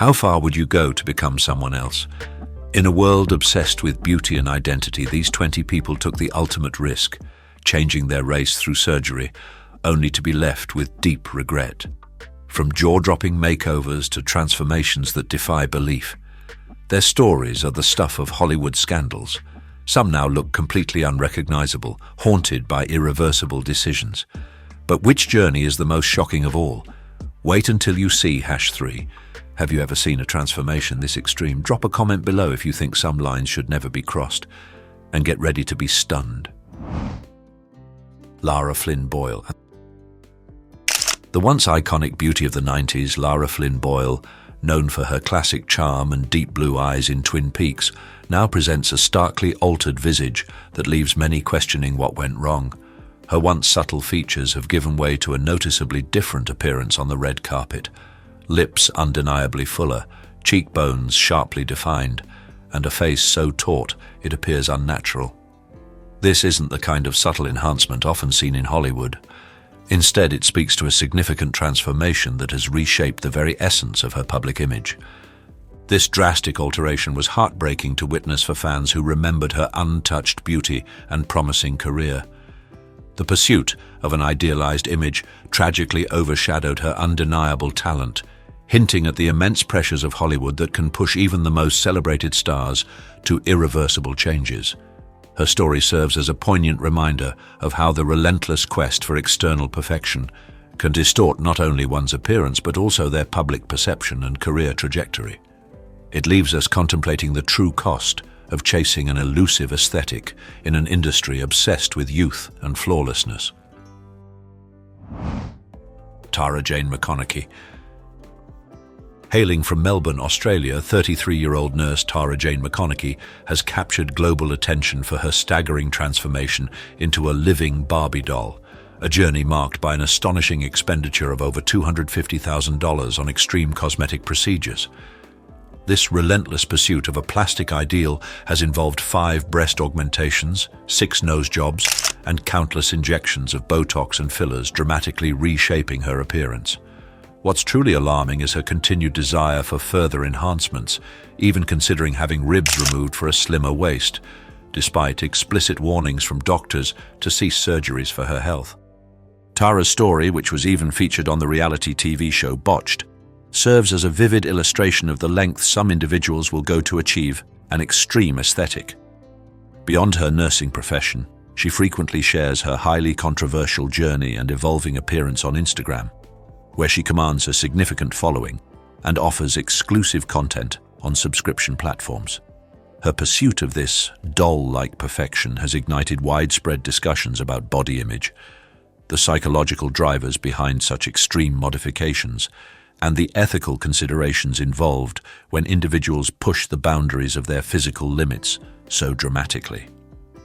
How far would you go to become someone else? In a world obsessed with beauty and identity, these 20 people took the ultimate risk, changing their race through surgery, only to be left with deep regret. From jaw-dropping makeovers to transformations that defy belief, their stories are the stuff of Hollywood scandals. Some now look completely unrecognizable, haunted by irreversible decisions. But which journey is the most shocking of all? Wait until you see #3. Have you ever seen a transformation this extreme? Drop a comment below if you think some lines should never be crossed. And get ready to be stunned. Lara Flynn Boyle. The once iconic beauty of the 90s, Lara Flynn Boyle, known for her classic charm and deep blue eyes in Twin Peaks, now presents a starkly altered visage that leaves many questioning what went wrong. Her once subtle features have given way to a noticeably different appearance on the red carpet. Lips undeniably fuller, cheekbones sharply defined, and a face so taut it appears unnatural. This isn't the kind of subtle enhancement often seen in Hollywood. Instead, it speaks to a significant transformation that has reshaped the very essence of her public image. This drastic alteration was heartbreaking to witness for fans who remembered her untouched beauty and promising career. The pursuit of an idealized image tragically overshadowed her undeniable talent, hinting at the immense pressures of Hollywood that can push even the most celebrated stars to irreversible changes. Her story serves as a poignant reminder of how the relentless quest for external perfection can distort not only one's appearance but also their public perception and career trajectory. It leaves us contemplating the true cost of chasing an elusive aesthetic in an industry obsessed with youth and flawlessness. Tara Jayne McConachy. Hailing from Melbourne, Australia, 33-year-old nurse Tara Jayne McConachy has captured global attention for her staggering transformation into a living Barbie doll, a journey marked by an astonishing expenditure of over $250,000 on extreme cosmetic procedures. This relentless pursuit of a plastic ideal has involved 5 breast augmentations, 6 nose jobs, and countless injections of Botox and fillers, dramatically reshaping her appearance. What's truly alarming is her continued desire for further enhancements, even considering having ribs removed for a slimmer waist, despite explicit warnings from doctors to cease surgeries for her health. Tara's story, which was even featured on the reality TV show Botched, serves as a vivid illustration of the lengths some individuals will go to achieve an extreme aesthetic. Beyond her nursing profession, she frequently shares her highly controversial journey and evolving appearance on Instagram, where she commands a significant following and offers exclusive content on subscription platforms. Her pursuit of this doll-like perfection has ignited widespread discussions about body image, the psychological drivers behind such extreme modifications, and the ethical considerations involved when individuals push the boundaries of their physical limits so dramatically.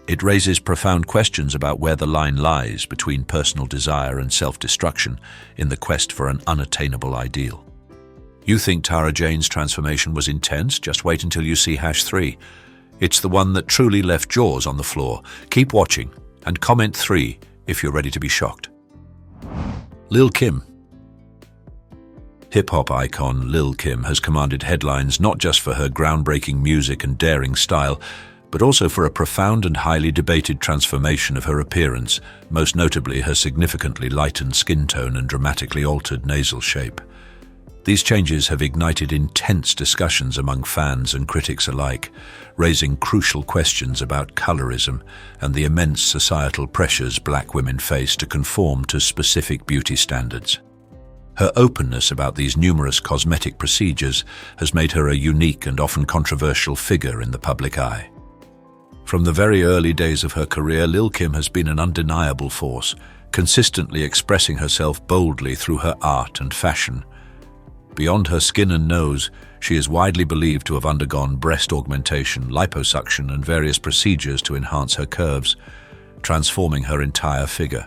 It raises profound questions about where the line lies between personal desire and self-destruction in the quest for an unattainable ideal. You think Tara Jayne's transformation was intense? Just wait until you see #3. It's the one that truly left jaws on the floor. Keep watching and comment 3 if you're ready to be shocked. Lil Kim. Hip-hop icon Lil Kim has commanded headlines not just for her groundbreaking music and daring style, but also for a profound and highly debated transformation of her appearance, most notably her significantly lightened skin tone and dramatically altered nasal shape. These changes have ignited intense discussions among fans and critics alike, raising crucial questions about colorism and the immense societal pressures Black women face to conform to specific beauty standards. Her openness about these numerous cosmetic procedures has made her a unique and often controversial figure in the public eye. From the very early days of her career, Lil Kim has been an undeniable force, consistently expressing herself boldly through her art and fashion. Beyond her skin and nose, she is widely believed to have undergone breast augmentation, liposuction, and various procedures to enhance her curves, transforming her entire figure.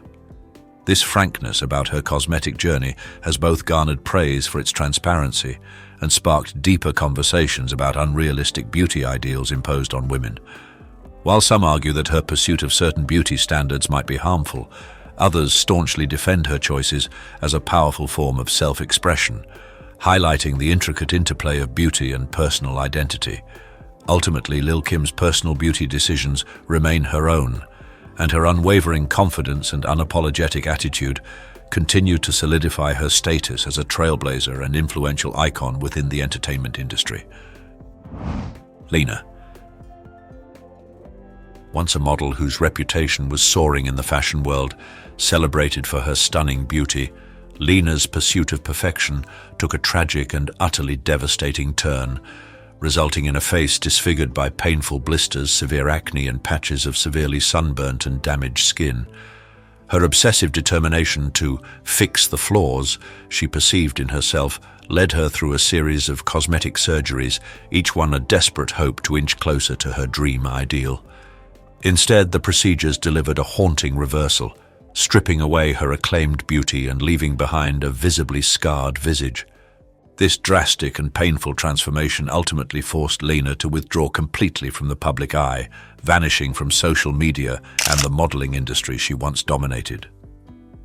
This frankness about her cosmetic journey has both garnered praise for its transparency and sparked deeper conversations about unrealistic beauty ideals imposed on women. While some argue that her pursuit of certain beauty standards might be harmful, others staunchly defend her choices as a powerful form of self-expression, highlighting the intricate interplay of beauty and personal identity. Ultimately, Lil Kim's personal beauty decisions remain her own, and her unwavering confidence and unapologetic attitude continue to solidify her status as a trailblazer and influential icon within the entertainment industry. Lena. Once a model whose reputation was soaring in the fashion world, celebrated for her stunning beauty, Lena's pursuit of perfection took a tragic and utterly devastating turn, resulting in a face disfigured by painful blisters, severe acne, and patches of severely sunburnt and damaged skin. Her obsessive determination to fix the flaws she perceived in herself led her through a series of cosmetic surgeries, each one a desperate hope to inch closer to her dream ideal. Instead, the procedures delivered a haunting reversal, stripping away her acclaimed beauty and leaving behind a visibly scarred visage. This drastic and painful transformation ultimately forced Lena to withdraw completely from the public eye, vanishing from social media and the modeling industry she once dominated.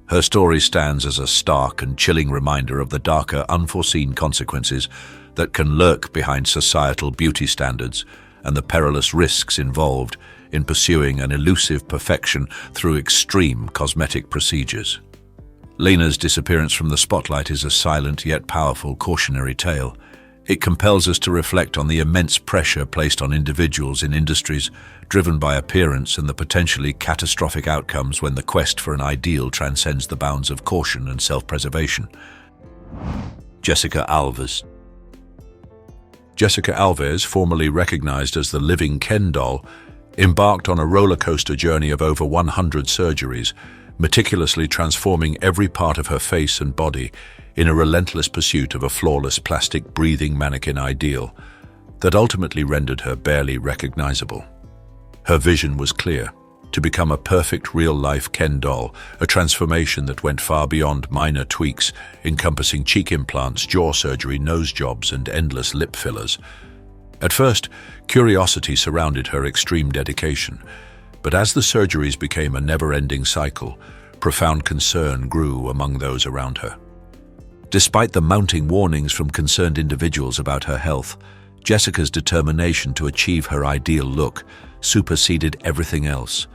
Her story stands as a stark and chilling reminder of the darker, unforeseen consequences that can lurk behind societal beauty standards and the perilous risks involved in pursuing an elusive perfection through extreme cosmetic procedures. Lena's disappearance from the spotlight is a silent yet powerful cautionary tale. It compels us to reflect on the immense pressure placed on individuals in industries driven by appearance and the potentially catastrophic outcomes when the quest for an ideal transcends the bounds of caution and self-preservation. Jessica Alves. Jessica Alves, formerly recognized as the living Ken doll, embarked on a roller coaster journey of over 100 surgeries, meticulously transforming every part of her face and body in a relentless pursuit of a flawless plastic breathing mannequin ideal that ultimately rendered her barely recognizable. Her vision was clear: to become a perfect real-life Ken doll, a transformation that went far beyond minor tweaks, encompassing cheek implants, jaw surgery, nose jobs, and endless lip fillers. At first, curiosity surrounded her extreme dedication, but as the surgeries became a never-ending cycle, profound concern grew among those around her. Despite the mounting warnings from concerned individuals about her health, Jessica's determination to achieve her ideal look superseded everything else,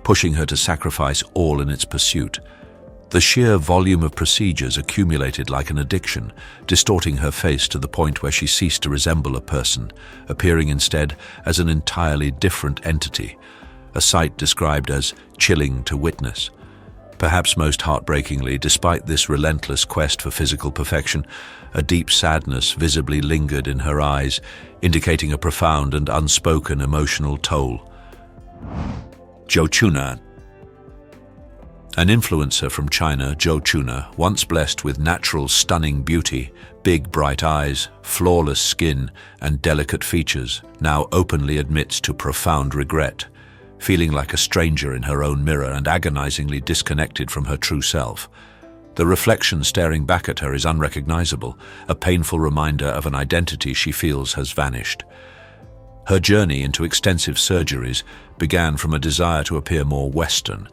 pushing her to sacrifice all in its pursuit. The sheer volume of procedures accumulated like an addiction, distorting her face to the point where she ceased to resemble a person, appearing instead as an entirely different entity, a sight described as chilling to witness. Perhaps most heartbreakingly, despite this relentless quest for physical perfection, a deep sadness visibly lingered in her eyes, indicating a profound and unspoken emotional toll. Zhou Chuna. An influencer from China, Zhou Chuna, once blessed with natural, stunning beauty, big, bright eyes, flawless skin, and delicate features, now openly admits to profound regret, feeling like a stranger in her own mirror and agonizingly disconnected from her true self. The reflection staring back at her is unrecognizable, a painful reminder of an identity she feels has vanished. Her journey into extensive surgeries began from a desire to appear more Western,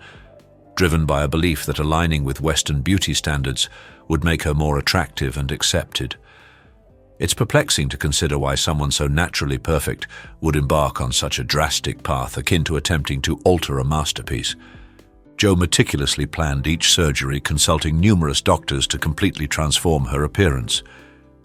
driven by a belief that aligning with Western beauty standards would make her more attractive and accepted. It's perplexing to consider why someone so naturally perfect would embark on such a drastic path, akin to attempting to alter a masterpiece. Zhou meticulously planned each surgery, consulting numerous doctors to completely transform her appearance.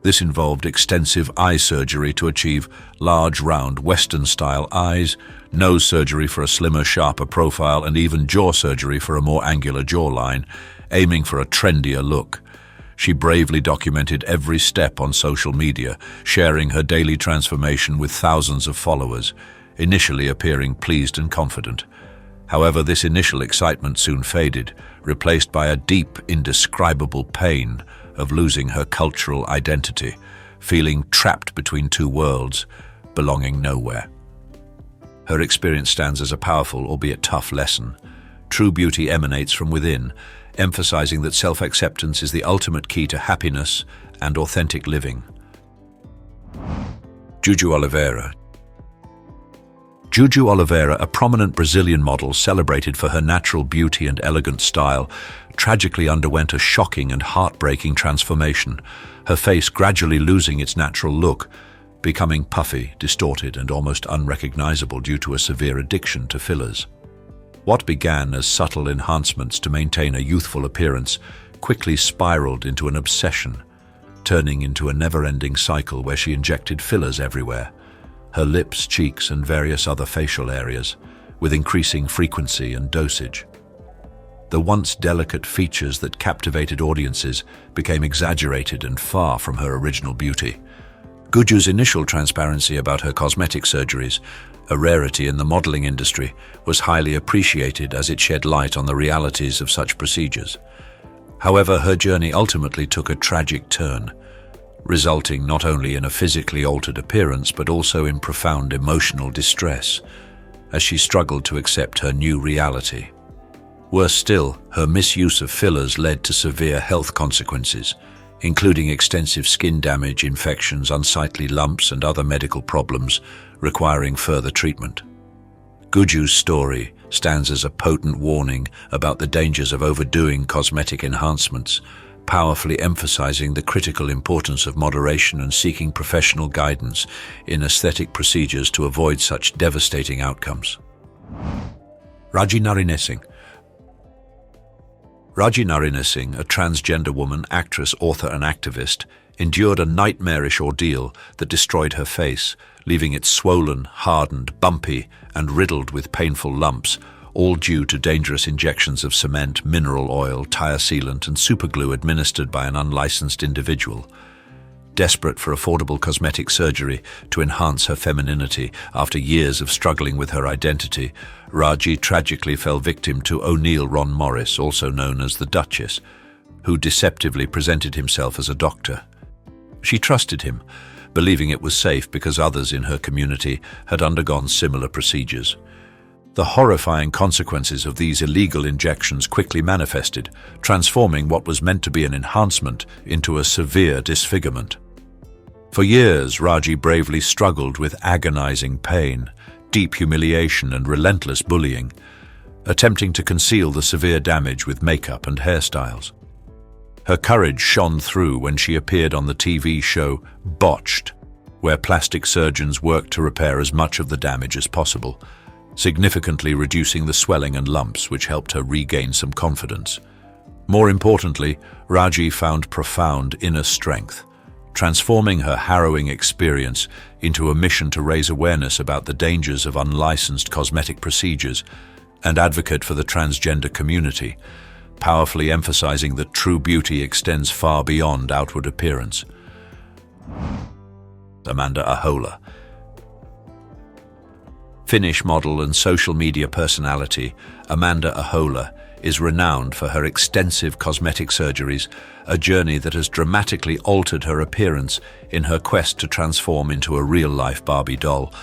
This involved extensive eye surgery to achieve large, round, Western-style eyes, nose surgery for a slimmer, sharper profile, and even jaw surgery for a more angular jawline, aiming for a trendier look. She bravely documented every step on social media, sharing her daily transformation with thousands of followers, initially appearing pleased and confident. However, this initial excitement soon faded, replaced by a deep, indescribable pain of losing her cultural identity, feeling trapped between two worlds, belonging nowhere. Her experience stands as a powerful, albeit tough, lesson. True beauty emanates from within, emphasizing that self-acceptance is the ultimate key to happiness and authentic living. Juju Oliveira. Juju Oliveira, a prominent Brazilian model celebrated for her natural beauty and elegant style, tragically underwent a shocking and heartbreaking transformation, her face gradually losing its natural look, becoming puffy, distorted, and almost unrecognizable due to a severe addiction to fillers. What began as subtle enhancements to maintain a youthful appearance quickly spiraled into an obsession, turning into a never-ending cycle where she injected fillers everywhere, her lips, cheeks, and various other facial areas, with increasing frequency and dosage. The once delicate features that captivated audiences became exaggerated and far from her original beauty. Juju's initial transparency about her cosmetic surgeries, a rarity in the modeling industry, was highly appreciated as it shed light on the realities of such procedures. However, her journey ultimately took a tragic turn, resulting not only in a physically altered appearance but also in profound emotional distress, as she struggled to accept her new reality. Worse still, her misuse of fillers led to severe health consequences, including extensive skin damage, infections, unsightly lumps, and other medical problems requiring further treatment. Juju's story stands as a potent warning about the dangers of overdoing cosmetic enhancements, powerfully emphasizing the critical importance of moderation and seeking professional guidance in aesthetic procedures to avoid such devastating outcomes. Raji Narinesingh. Raji Narinesingh, a transgender woman, actress, author, and activist, endured a nightmarish ordeal that destroyed her face, leaving it swollen, hardened, bumpy, and riddled with painful lumps, all due to dangerous injections of cement, mineral oil, tire sealant, and superglue administered by an unlicensed individual. Desperate for affordable cosmetic surgery to enhance her femininity after years of struggling with her identity, Raji tragically fell victim to O'Neill Ron Morris, also known as the Duchess, who deceptively presented himself as a doctor. She trusted him, believing it was safe because others in her community had undergone similar procedures. The horrifying consequences of these illegal injections quickly manifested, transforming what was meant to be an enhancement into a severe disfigurement. For years, Raji bravely struggled with agonizing pain, deep humiliation, and relentless bullying, attempting to conceal the severe damage with makeup and hairstyles. Her courage shone through when she appeared on the TV show Botched, where plastic surgeons worked to repair as much of the damage as possible, significantly reducing the swelling and lumps, which helped her regain some confidence. More importantly, Raji found profound inner strength, transforming her harrowing experience into a mission to raise awareness about the dangers of unlicensed cosmetic procedures and advocate for the transgender community, powerfully emphasizing that true beauty extends far beyond outward appearance. Amanda Ahola. Finnish model and social media personality, Amanda Ahola is renowned for her extensive cosmetic surgeries, a journey that has dramatically altered her appearance in her quest to transform into a real-life Barbie doll,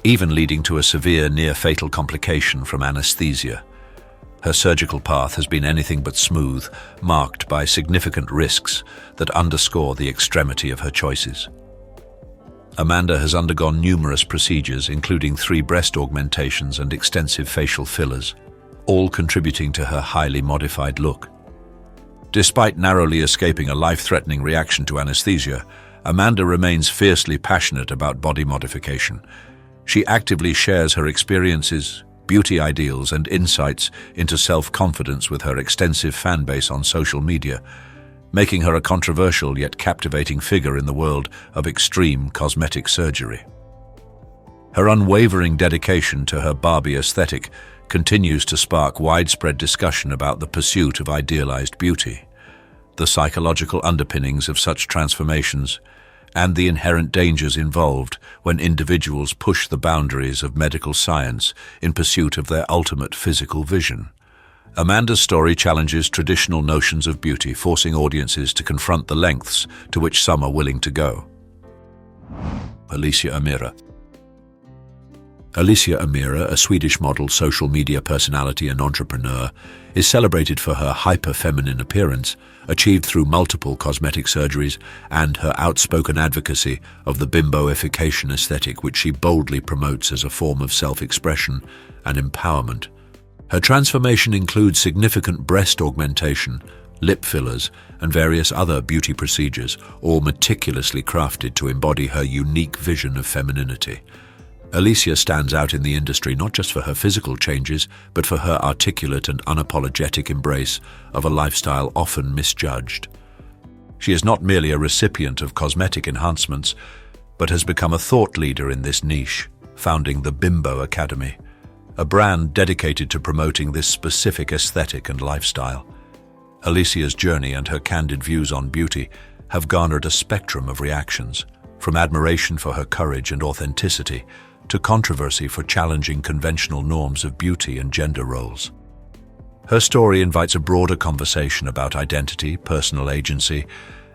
even leading to a severe near-fatal complication from anesthesia. Her surgical path has been anything but smooth, marked by significant risks that underscore the extremity of her choices. Amanda has undergone numerous procedures, including 3 breast augmentations and extensive facial fillers, all contributing to her highly modified look. Despite narrowly escaping a life-threatening reaction to anesthesia, Amanda remains fiercely passionate about body modification. She actively shares her experiences, beauty ideals, and insights into self-confidence with her extensive fan base on social media, making her a controversial yet captivating figure in the world of extreme cosmetic surgery. Her unwavering dedication to her Barbie aesthetic continues to spark widespread discussion about the pursuit of idealized beauty, the psychological underpinnings of such transformations, and the inherent dangers involved when individuals push the boundaries of medical science in pursuit of their ultimate physical vision. Amanda's story challenges traditional notions of beauty, forcing audiences to confront the lengths to which some are willing to go. Alicia Amira. Alicia Amira, a Swedish model, social media personality and entrepreneur, is celebrated for her hyper-feminine appearance, achieved through multiple cosmetic surgeries, and her outspoken advocacy of the bimboification aesthetic, which she boldly promotes as a form of self-expression and empowerment. Her transformation includes significant breast augmentation, lip fillers, and various other beauty procedures, all meticulously crafted to embody her unique vision of femininity. Alicia stands out in the industry not just for her physical changes, but for her articulate and unapologetic embrace of a lifestyle often misjudged. She is not merely a recipient of cosmetic enhancements, but has become a thought leader in this niche, founding the Bimbo Academy, a brand dedicated to promoting this specific aesthetic and lifestyle. Alicia's journey and her candid views on beauty have garnered a spectrum of reactions, from admiration for her courage and authenticity to controversy for challenging conventional norms of beauty and gender roles. Her story invites a broader conversation about identity, personal agency,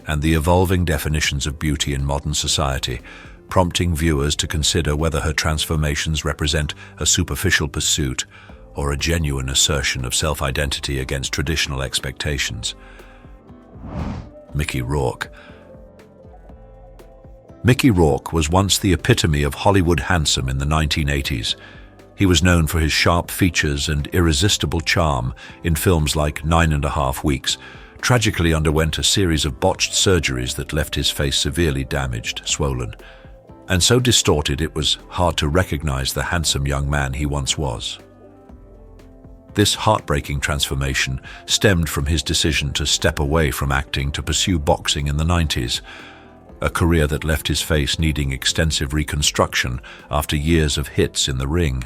and the evolving definitions of beauty in modern society, prompting viewers to consider whether her transformations represent a superficial pursuit or a genuine assertion of self-identity against traditional expectations. Mickey Rourke. Mickey Rourke was once the epitome of Hollywood handsome in the 1980s. He was known for his sharp features and irresistible charm in films like 9½ Weeks, tragically underwent a series of botched surgeries that left his face severely damaged, swollen, and so distorted it was hard to recognize the handsome young man he once was. This heartbreaking transformation stemmed from his decision to step away from acting to pursue boxing in the 90s, a career that left his face needing extensive reconstruction after years of hits in the ring.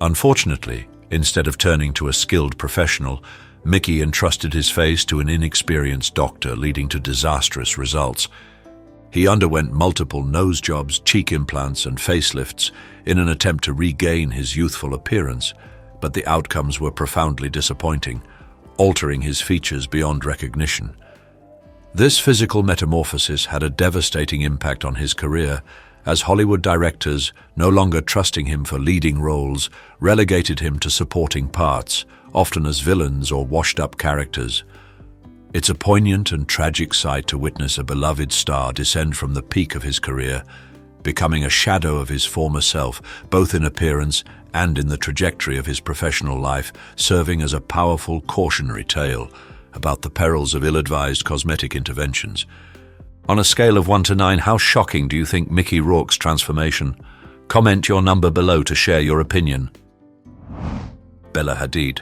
Unfortunately, instead of turning to a skilled professional, Mickey entrusted his face to an inexperienced doctor, leading to disastrous results. He underwent multiple nose jobs, cheek implants, and facelifts in an attempt to regain his youthful appearance, but the outcomes were profoundly disappointing, altering his features beyond recognition. This physical metamorphosis had a devastating impact on his career, as Hollywood directors, no longer trusting him for leading roles, relegated him to supporting parts, often as villains or washed-up characters. It's a poignant and tragic sight to witness a beloved star descend from the peak of his career, becoming a shadow of his former self, both in appearance and in the trajectory of his professional life, serving as a powerful cautionary tale about the perils of ill-advised cosmetic interventions. On a scale of 1 to 9, how shocking do you think Mickey Rourke's transformation? Comment your number below to share your opinion. Bella Hadid.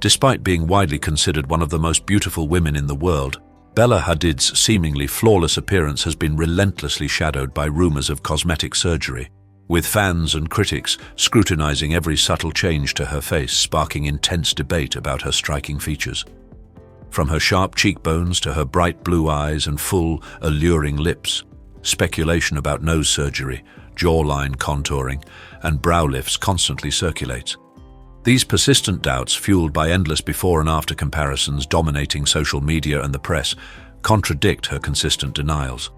Despite being widely considered one of the most beautiful women in the world, Bella Hadid's seemingly flawless appearance has been relentlessly shadowed by rumors of cosmetic surgery, with fans and critics scrutinizing every subtle change to her face, sparking intense debate about her striking features. From her sharp cheekbones to her bright blue eyes and full, alluring lips, speculation about nose surgery, jawline contouring, and brow lifts constantly circulates. These persistent doubts, fueled by endless before and after comparisons dominating social media and the press, contradict her consistent denials.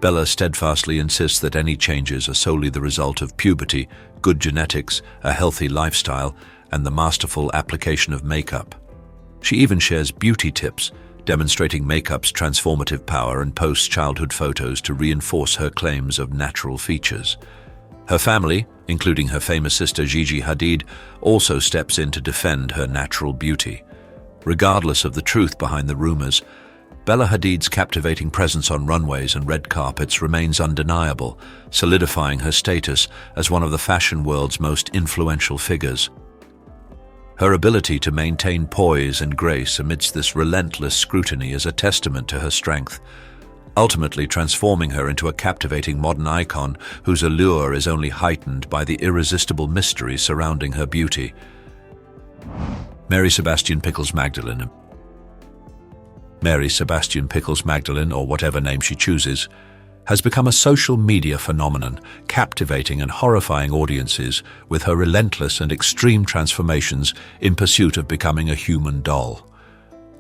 Bella steadfastly insists that any changes are solely the result of puberty, good genetics, a healthy lifestyle, and the masterful application of makeup. She even shares beauty tips, demonstrating makeup's transformative power, and posts childhood photos to reinforce her claims of natural features. Her family, including her famous sister Gigi Hadid, also steps in to defend her natural beauty. Regardless of the truth behind the rumors, Bella Hadid's captivating presence on runways and red carpets remains undeniable, solidifying her status as one of the fashion world's most influential figures. Her ability to maintain poise and grace amidst this relentless scrutiny is a testament to her strength, ultimately transforming her into a captivating modern icon whose allure is only heightened by the irresistible mystery surrounding her beauty. Sebastian Pickles Magdalene. Sebastian Pickles Magdalene, or whatever name she chooses, has become a social media phenomenon, captivating and horrifying audiences with her relentless and extreme transformations in pursuit of becoming a human doll.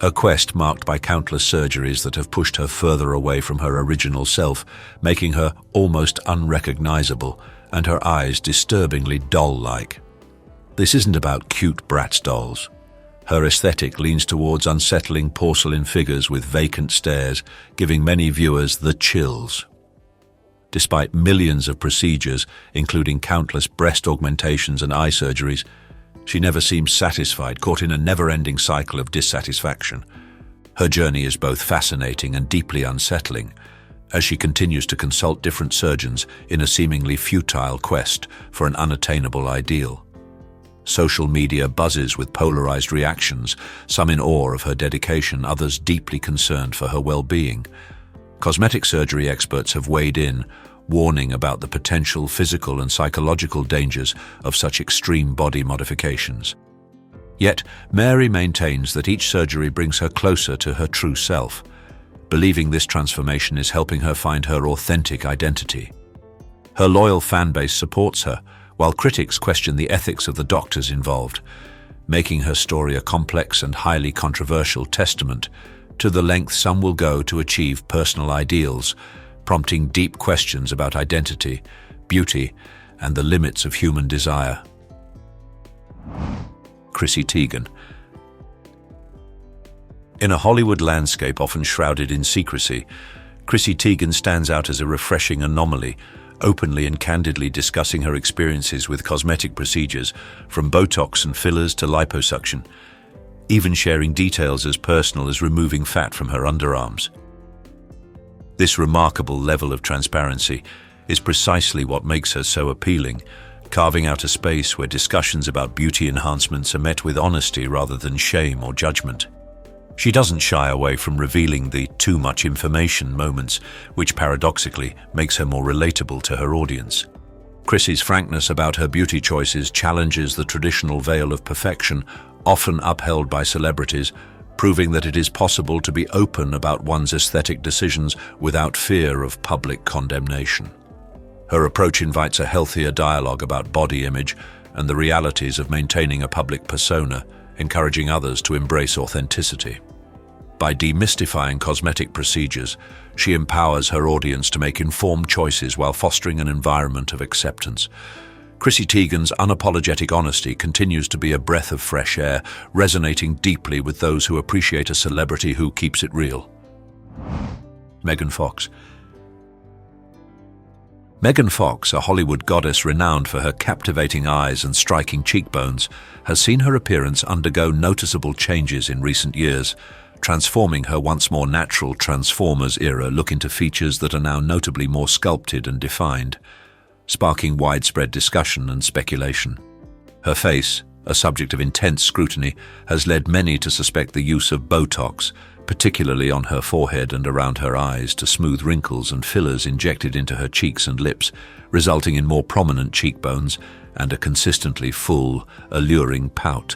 A quest marked by countless surgeries that have pushed her further away from her original self, making her almost unrecognizable and her eyes disturbingly doll-like. This isn't about cute Bratz dolls. Her aesthetic leans towards unsettling porcelain figures with vacant stares, giving many viewers the chills. Despite millions of procedures, including countless breast augmentations and eye surgeries, she never seems satisfied, caught in a never-ending cycle of dissatisfaction. Her journey is both fascinating and deeply unsettling, as she continues to consult different surgeons in a seemingly futile quest for an unattainable ideal. Social media buzzes with polarized reactions, some in awe of her dedication, others deeply concerned for her well-being. Cosmetic surgery experts have weighed in, warning about the potential physical and psychological dangers of such extreme body modifications. Yet, Mary maintains that each surgery brings her closer to her true self, believing this transformation is helping her find her authentic identity. Her loyal fanbase supports her, while critics question the ethics of the doctors involved, making her story a complex and highly controversial testament to the lengths some will go to achieve personal ideals, prompting deep questions about identity, beauty, and the limits of human desire. Chrissy Teigen. In a Hollywood landscape often shrouded in secrecy, Chrissy Teigen stands out as a refreshing anomaly, openly and candidly discussing her experiences with cosmetic procedures, from Botox and fillers to liposuction, even sharing details as personal as removing fat from her underarms. This remarkable level of transparency is precisely what makes her so appealing, carving out a space where discussions about beauty enhancements are met with honesty rather than shame or judgment. She doesn't shy away from revealing the too much information moments, which paradoxically makes her more relatable to her audience. Chrissy's frankness about her beauty choices challenges the traditional veil of perfection, often upheld by celebrities, proving that it is possible to be open about one's aesthetic decisions without fear of public condemnation. Her approach invites a healthier dialogue about body image and the realities of maintaining a public persona, encouraging others to embrace authenticity. By demystifying cosmetic procedures, she empowers her audience to make informed choices while fostering an environment of acceptance. Chrissy Teigen's unapologetic honesty continues to be a breath of fresh air, resonating deeply with those who appreciate a celebrity who keeps it real. Megan Fox. Megan Fox, a Hollywood goddess renowned for her captivating eyes and striking cheekbones, has seen her appearance undergo noticeable changes in recent years, transforming her once more natural Transformers-era look into features that are now notably more sculpted and defined, sparking widespread discussion and speculation. Her face, a subject of intense scrutiny, has led many to suspect the use of Botox, particularly on her forehead and around her eyes, to smooth wrinkles and fillers injected into her cheeks and lips, resulting in more prominent cheekbones and a consistently full, alluring pout.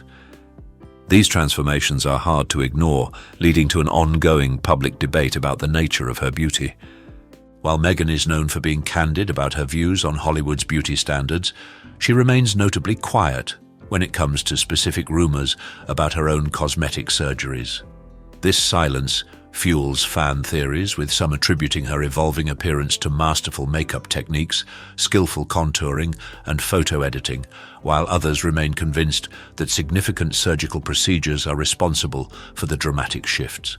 These transformations are hard to ignore, leading to an ongoing public debate about the nature of her beauty. While Megan is known for being candid about her views on Hollywood's beauty standards, she remains notably quiet when it comes to specific rumors about her own cosmetic surgeries. This silence fuels fan theories, with some attributing her evolving appearance to masterful makeup techniques, skillful contouring, and photo editing, while others remain convinced that significant surgical procedures are responsible for the dramatic shifts.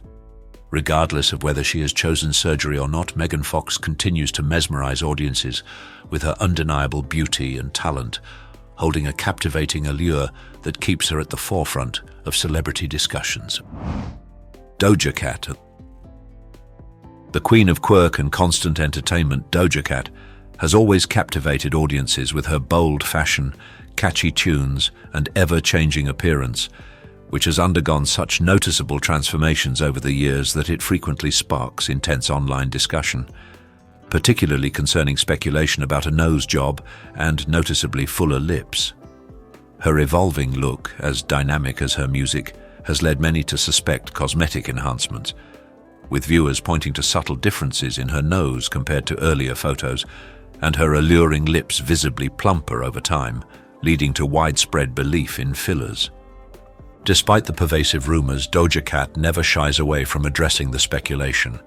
Regardless of whether she has chosen surgery or not, Megan Fox continues to mesmerize audiences with her undeniable beauty and talent, holding a captivating allure that keeps her at the forefront of celebrity discussions. Doja Cat. The queen of quirk and constant entertainment, Doja Cat, has always captivated audiences with her bold fashion, catchy tunes, and ever-changing appearance, which has undergone such noticeable transformations over the years that it frequently sparks intense online discussion, particularly concerning speculation about a nose job and noticeably fuller lips. Her evolving look, as dynamic as her music, has led many to suspect cosmetic enhancements, with viewers pointing to subtle differences in her nose compared to earlier photos, and her alluring lips visibly plumper over time, leading to widespread belief in fillers. Despite the pervasive rumors, Doja Cat never shies away from addressing the speculation.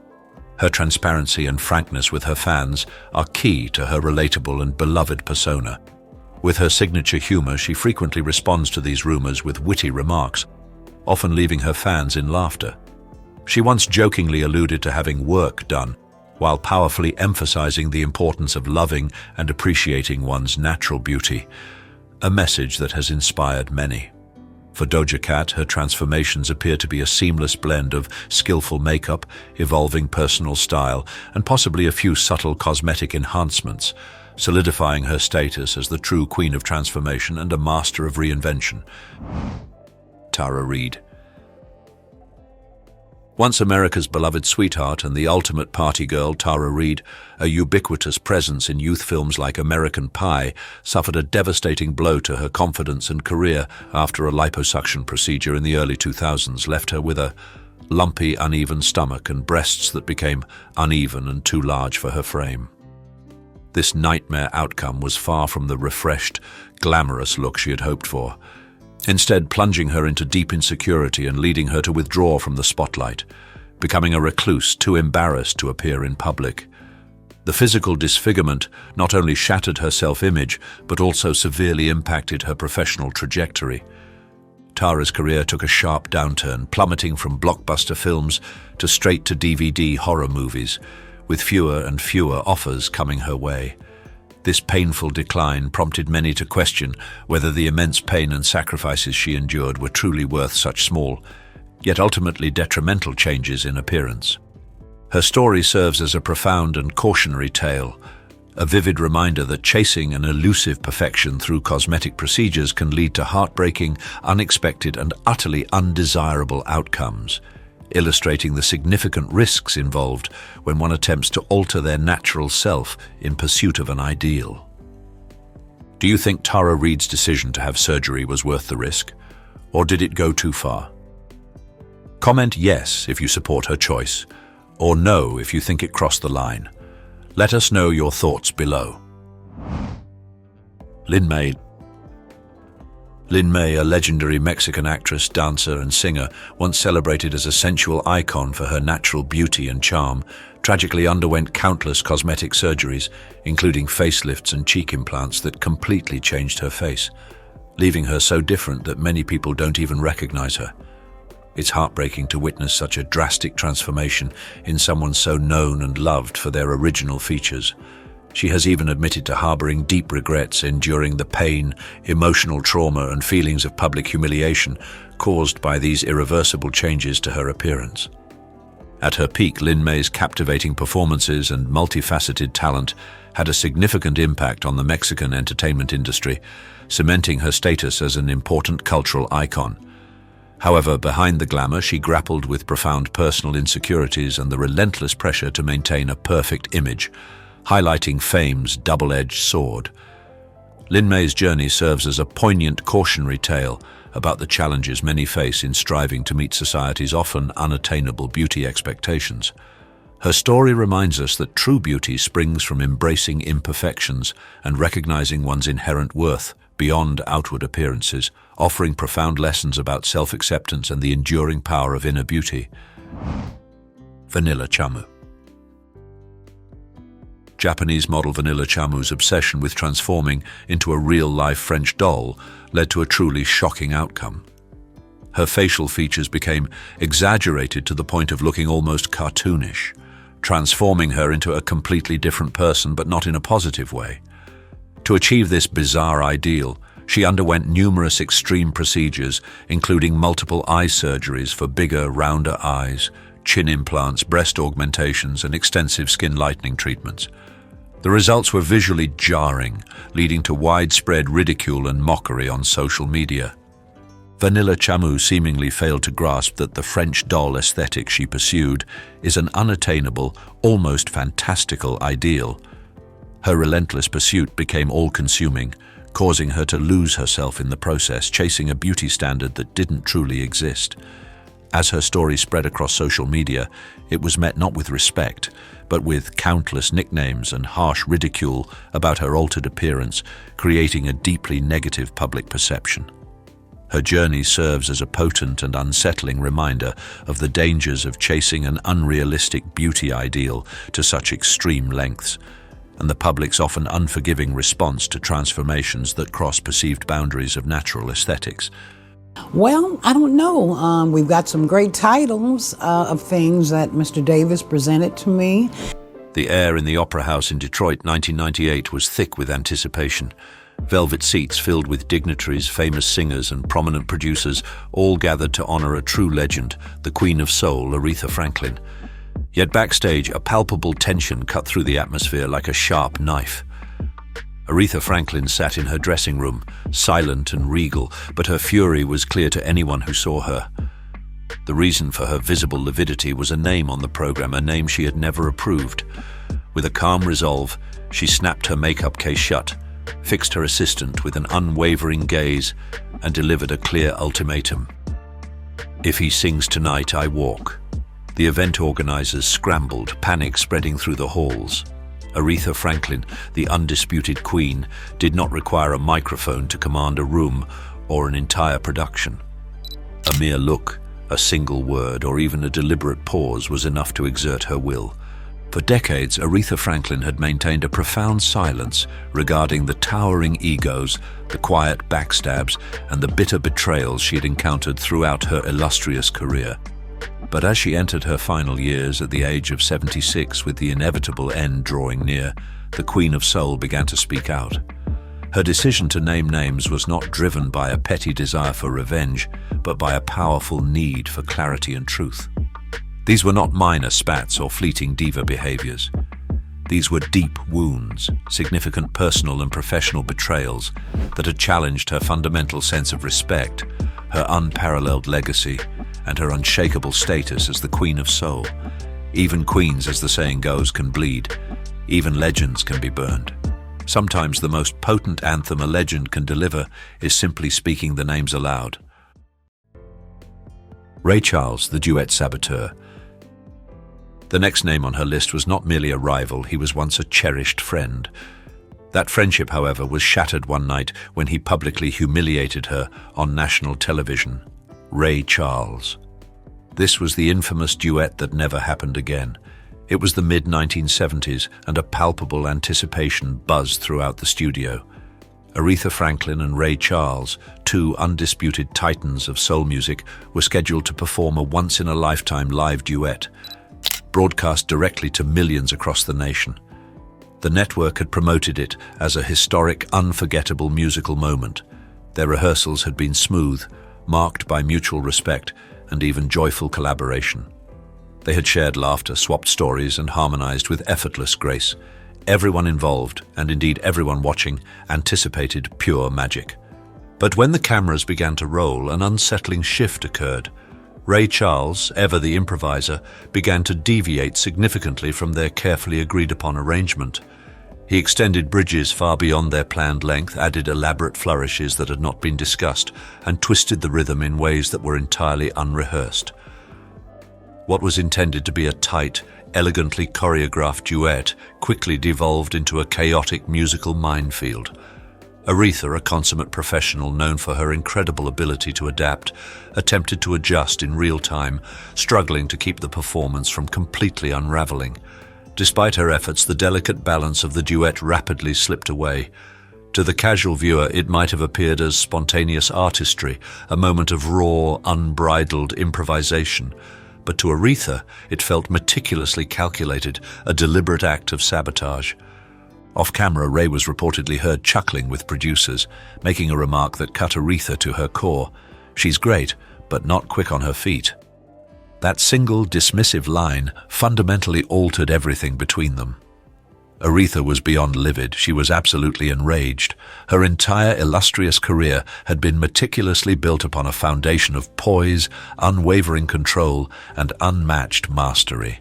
Her transparency and frankness with her fans are key to her relatable and beloved persona. With her signature humor, she frequently responds to these rumors with witty remarks, often leaving her fans in laughter. She once jokingly alluded to having work done, while powerfully emphasizing the importance of loving and appreciating one's natural beauty, a message that has inspired many. For Doja Cat, her transformations appear to be a seamless blend of skillful makeup, evolving personal style, and possibly a few subtle cosmetic enhancements, solidifying her status as the true queen of transformation and a master of reinvention. Reid. Once America's beloved sweetheart and the ultimate party girl, Reid, a ubiquitous presence in youth films like American Pie, suffered a devastating blow to her confidence and career after a liposuction procedure in the early 2000s left her with a lumpy, uneven stomach and breasts that became uneven and too large for her frame. This nightmare outcome was far from the refreshed, glamorous look she had hoped for, instead plunging her into deep insecurity and leading her to withdraw from the spotlight, becoming a recluse too embarrassed to appear in public. The physical disfigurement not only shattered her self-image, but also severely impacted her professional trajectory. Tara's career took a sharp downturn, plummeting from blockbuster films to straight-to-DVD horror movies, with fewer and fewer offers coming her way. This painful decline prompted many to question whether the immense pain and sacrifices she endured were truly worth such small, yet ultimately detrimental changes in appearance. Her story serves as a profound and cautionary tale, a vivid reminder that chasing an elusive perfection through cosmetic procedures can lead to heartbreaking, unexpected, and utterly undesirable outcomes, illustrating the significant risks involved when one attempts to alter their natural self in pursuit of an ideal. Do you think Tara Reid's decision to have surgery was worth the risk, or did it go too far? Comment yes if you support her choice, or no if you think it crossed the line. Let us know your thoughts below. Lin May. Lin May, a legendary Mexican actress, dancer, and singer, once celebrated as a sensual icon for her natural beauty and charm, tragically underwent countless cosmetic surgeries, including facelifts and cheek implants that completely changed her face, leaving her so different that many people don't even recognize her. It's heartbreaking to witness such a drastic transformation in someone so known and loved for their original features. She has even admitted to harboring deep regrets, enduring the pain, emotional trauma, and feelings of public humiliation caused by these irreversible changes to her appearance. At her peak, Lin May's captivating performances and multifaceted talent had a significant impact on the Mexican entertainment industry, cementing her status as an important cultural icon. However, behind the glamour, she grappled with profound personal insecurities and the relentless pressure to maintain a perfect image, highlighting fame's double-edged sword. Lin May's journey serves as a poignant cautionary tale about the challenges many face in striving to meet society's often unattainable beauty expectations. Her story reminds us that true beauty springs from embracing imperfections and recognizing one's inherent worth beyond outward appearances, offering profound lessons about self-acceptance and the enduring power of inner beauty. Vanilla Chamu. Japanese model Vanilla Chamu's obsession with transforming into a real-life French doll led to a truly shocking outcome. Her facial features became exaggerated to the point of looking almost cartoonish, transforming her into a completely different person, but not in a positive way. To achieve this bizarre ideal, she underwent numerous extreme procedures, including multiple eye surgeries for bigger, rounder eyes, chin implants, breast augmentations, and extensive skin lightening treatments. The results were visually jarring, leading to widespread ridicule and mockery on social media. Vanilla Chamu seemingly failed to grasp that the French doll aesthetic she pursued is an unattainable, almost fantastical ideal. Her relentless pursuit became all-consuming, causing her to lose herself in the process, chasing a beauty standard that didn't truly exist. As her story spread across social media, it was met not with respect, but with countless nicknames and harsh ridicule about her altered appearance, creating a deeply negative public perception. Her journey serves as a potent and unsettling reminder of the dangers of chasing an unrealistic beauty ideal to such extreme lengths, and the public's often unforgiving response to transformations that cross perceived boundaries of natural aesthetics. Well, I don't know. We've got some great titles of things that Mr. Davis presented to me. The air in the Opera House in Detroit, 1998, was thick with anticipation. Velvet seats filled with dignitaries, famous singers, and prominent producers, all gathered to honor a true legend, the Queen of Soul, Aretha Franklin. Yet backstage, a palpable tension cut through the atmosphere like a sharp knife. Aretha Franklin sat in her dressing room, silent and regal, but her fury was clear to anyone who saw her. The reason for her visible lividity was a name on the program, a name she had never approved. With a calm resolve, she snapped her makeup case shut, fixed her assistant with an unwavering gaze, and delivered a clear ultimatum. "If he sings tonight, I walk." The event organizers scrambled, panic spreading through the halls. Aretha Franklin, the undisputed queen, did not require a microphone to command a room or an entire production. A mere look, a single word, or even a deliberate pause was enough to exert her will. For decades, Aretha Franklin had maintained a profound silence regarding the towering egos, the quiet backstabs, and the bitter betrayals she had encountered throughout her illustrious career. But as she entered her final years at the age of 76, with the inevitable end drawing near, the Queen of Soul began to speak out. Her decision to name names was not driven by a petty desire for revenge, but by a powerful need for clarity and truth. These were not minor spats or fleeting diva behaviors. These were deep wounds, significant personal and professional betrayals that had challenged her fundamental sense of respect, her unparalleled legacy, and her unshakable status as the Queen of Soul. Even queens, as the saying goes, can bleed. Even legends can be burned. Sometimes the most potent anthem a legend can deliver is simply speaking the names aloud. Ray Charles, the duet saboteur. The next name on her list was not merely a rival, he was once a cherished friend. That friendship, however, was shattered one night when he publicly humiliated her on national television. Ray Charles. This was the infamous duet that never happened again. It was the mid-1970s, and a palpable anticipation buzzed throughout the studio. Aretha Franklin and Ray Charles, two undisputed titans of soul music, were scheduled to perform a once-in-a-lifetime live duet, broadcast directly to millions across the nation. The network had promoted it as a historic, unforgettable musical moment. Their rehearsals had been smooth, marked by mutual respect and even joyful collaboration. They had shared laughter, swapped stories, and harmonized with effortless grace. Everyone involved, and indeed everyone watching, anticipated pure magic. But when the cameras began to roll, an unsettling shift occurred. Ray Charles, ever the improviser, began to deviate significantly from their carefully agreed-upon arrangement. He extended bridges far beyond their planned length, added elaborate flourishes that had not been discussed, and twisted the rhythm in ways that were entirely unrehearsed. What was intended to be a tight, elegantly choreographed duet quickly devolved into a chaotic musical minefield. Aretha, a consummate professional known for her incredible ability to adapt, attempted to adjust in real time, struggling to keep the performance from completely unraveling. Despite her efforts, the delicate balance of the duet rapidly slipped away. To the casual viewer, it might have appeared as spontaneous artistry, a moment of raw, unbridled improvisation. But to Aretha, it felt meticulously calculated, a deliberate act of sabotage. Off-camera, Ray was reportedly heard chuckling with producers, making a remark that cut Aretha to her core. "She's great, but not quick on her feet." That single dismissive line fundamentally altered everything between them. Aretha was beyond livid. She was absolutely enraged. Her entire illustrious career had been meticulously built upon a foundation of poise, unwavering control, and unmatched mastery.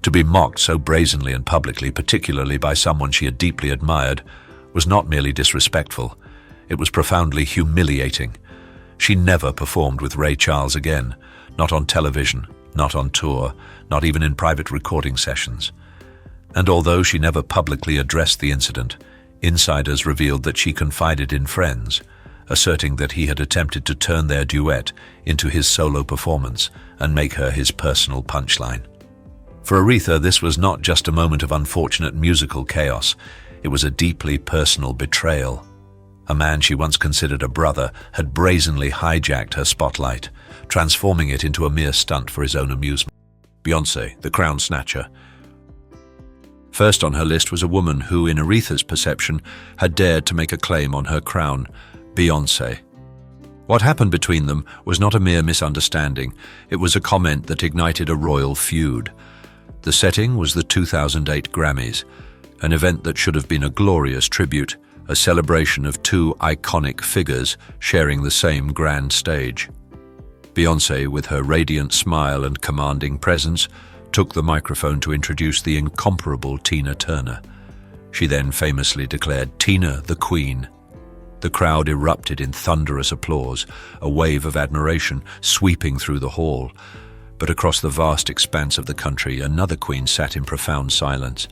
To be mocked so brazenly and publicly, particularly by someone she had deeply admired, was not merely disrespectful. It was profoundly humiliating. She never performed with Ray Charles again. Not on television, not on tour, not even in private recording sessions. And although she never publicly addressed the incident, insiders revealed that she confided in friends. asserting that he had attempted to turn their duet into his solo performance and make her his personal punchline. For Aretha, this was not just a moment of unfortunate musical chaos, it was a deeply personal betrayal. A man she once considered a brother had brazenly hijacked her spotlight, transforming it into a mere stunt for his own amusement. Beyoncé, the crown snatcher. First on her list was a woman who, in Aretha's perception, had dared to make a claim on her crown, Beyoncé. What happened between them was not a mere misunderstanding, it was a comment that ignited a royal feud. The setting was the 2008 Grammys, an event that should have been a glorious tribute, a celebration of two iconic figures sharing the same grand stage. Beyoncé, with her radiant smile and commanding presence, took the microphone to introduce the incomparable Tina Turner. She then famously declared, "Tina, the Queen." The crowd erupted in thunderous applause, a wave of admiration sweeping through the hall. But across the vast expanse of the country, another queen sat in profound silence.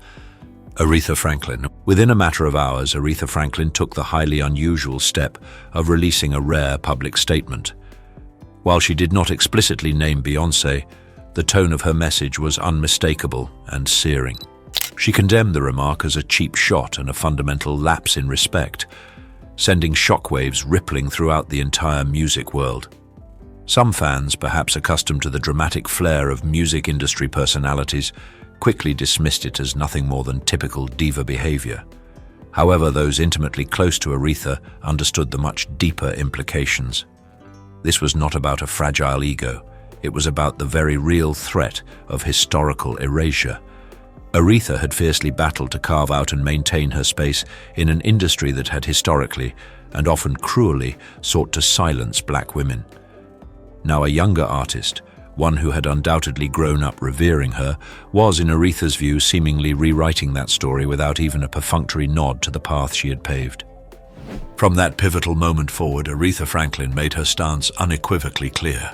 Aretha Franklin. Within a matter of hours, Aretha Franklin took the highly unusual step of releasing a rare public statement. While she did not explicitly name Beyoncé, the tone of her message was unmistakable and searing. She condemned the remark as a cheap shot and a fundamental lapse in respect, sending shockwaves rippling throughout the entire music world. Some fans, perhaps accustomed to the dramatic flair of music industry personalities, quickly dismissed it as nothing more than typical diva behavior. However, those intimately close to Aretha understood the much deeper implications. This was not about a fragile ego, it was about the very real threat of historical erasure. Aretha had fiercely battled to carve out and maintain her space in an industry that had historically, and often cruelly, sought to silence black women. Now a younger artist, one who had undoubtedly grown up revering her, was, in Aretha's view, seemingly rewriting that story without even a perfunctory nod to the path she had paved. From that pivotal moment forward, Aretha Franklin made her stance unequivocally clear.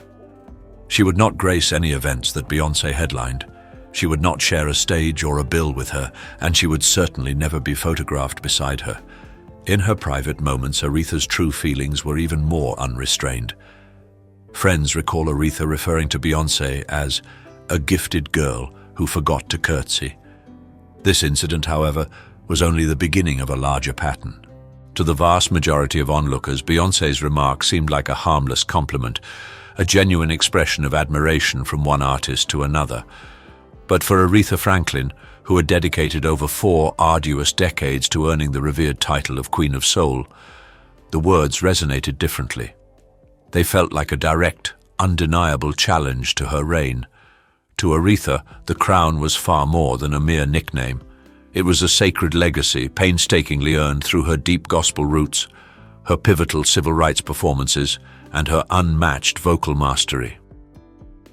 She would not grace any events that Beyoncé headlined. She would not share a stage or a bill with her, and she would certainly never be photographed beside her. In her private moments, Aretha's true feelings were even more unrestrained. Friends recall Aretha referring to Beyoncé as a gifted girl who forgot to curtsy. This incident, however, was only the beginning of a larger pattern. To the vast majority of onlookers, Beyoncé's remark seemed like a harmless compliment, a genuine expression of admiration from one artist to another. But for Aretha Franklin, who had dedicated over 4 arduous decades to earning the revered title of Queen of Soul, the words resonated differently. They felt like a direct, undeniable challenge to her reign. To Aretha, the crown was far more than a mere nickname. It was a sacred legacy, painstakingly earned through her deep gospel roots, her pivotal civil rights performances, and her unmatched vocal mastery.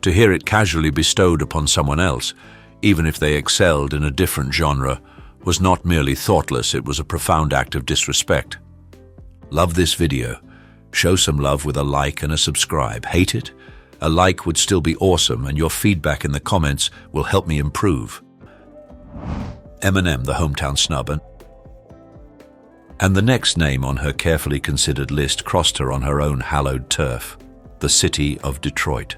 To hear it casually bestowed upon someone else, even if they excelled in a different genre, was not merely thoughtless, it was a profound act of disrespect. Love this video? Show some love with a like and a subscribe. Hate it? A like would still be awesome, and your feedback in the comments will help me improve. Eminem, the hometown snub, and the next name on her carefully considered list crossed her on her own hallowed turf, the city of Detroit.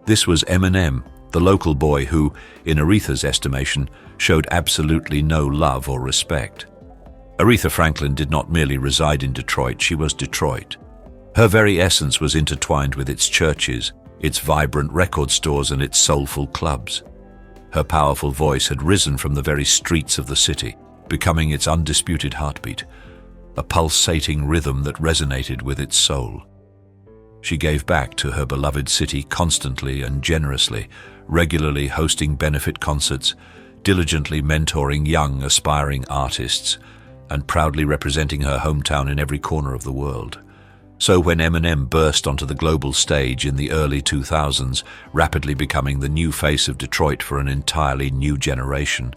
This was Eminem, the local boy who, in Aretha's estimation, showed absolutely no love or respect. Aretha Franklin did not merely reside in Detroit, she was Detroit. Her very essence was intertwined with its churches, its vibrant record stores, and its soulful clubs. Her powerful voice had risen from the very streets of the city, becoming its undisputed heartbeat, a pulsating rhythm that resonated with its soul. She gave back to her beloved city constantly and generously, regularly hosting benefit concerts, diligently mentoring young, aspiring artists, and proudly representing her hometown in every corner of the world. So when Eminem burst onto the global stage in the early 2000s, rapidly becoming the new face of Detroit for an entirely new generation,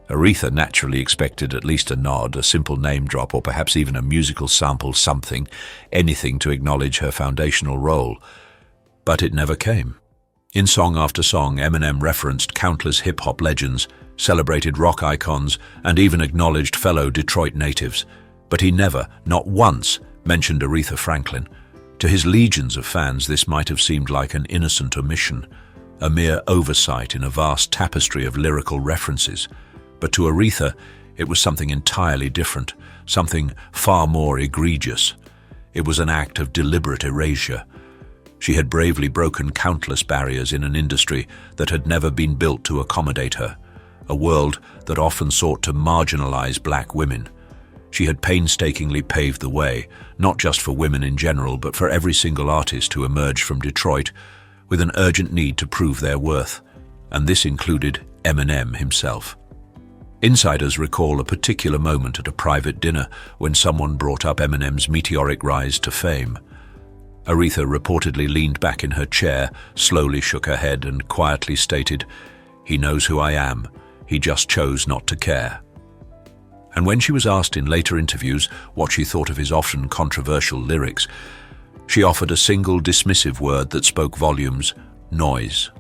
Aretha naturally expected at least a nod, a simple name drop, or perhaps even a musical sample, something, anything to acknowledge her foundational role. But it never came. In song after song, Eminem referenced countless hip-hop legends, celebrated rock icons, and even acknowledged fellow Detroit natives. But he never, not once, mentioned Aretha Franklin. To his legions of fans, this might have seemed like an innocent omission, a mere oversight in a vast tapestry of lyrical references. But to Aretha, it was something entirely different, something far more egregious. It was an act of deliberate erasure. She had bravely broken countless barriers in an industry that had never been built to accommodate her, a world that often sought to marginalize black women. She had painstakingly paved the way, not just for women in general, but for every single artist who emerged from Detroit with an urgent need to prove their worth, and this included Eminem himself. Insiders recall a particular moment at a private dinner when someone brought up Eminem's meteoric rise to fame. Aretha reportedly leaned back in her chair, slowly shook her head, and quietly stated, "He knows who I am. He just chose not to care." And when she was asked in later interviews what she thought of his often controversial lyrics, she offered a single dismissive word that spoke volumes: noise.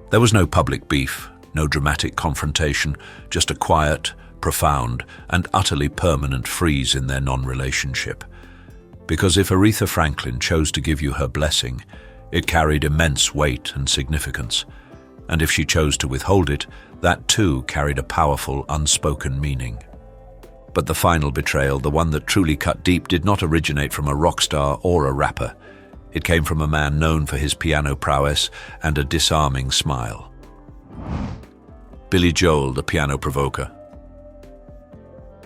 There was no public beef, no dramatic confrontation, just a quiet, profound, and utterly permanent freeze in their non-relationship. Because if Aretha Franklin chose to give you her blessing, it carried immense weight and significance. And if she chose to withhold it, that too carried a powerful, unspoken meaning. But the final betrayal, the one that truly cut deep, did not originate from a rock star or a rapper. It came from a man known for his piano prowess and a disarming smile. Billy Joel, the piano provoker.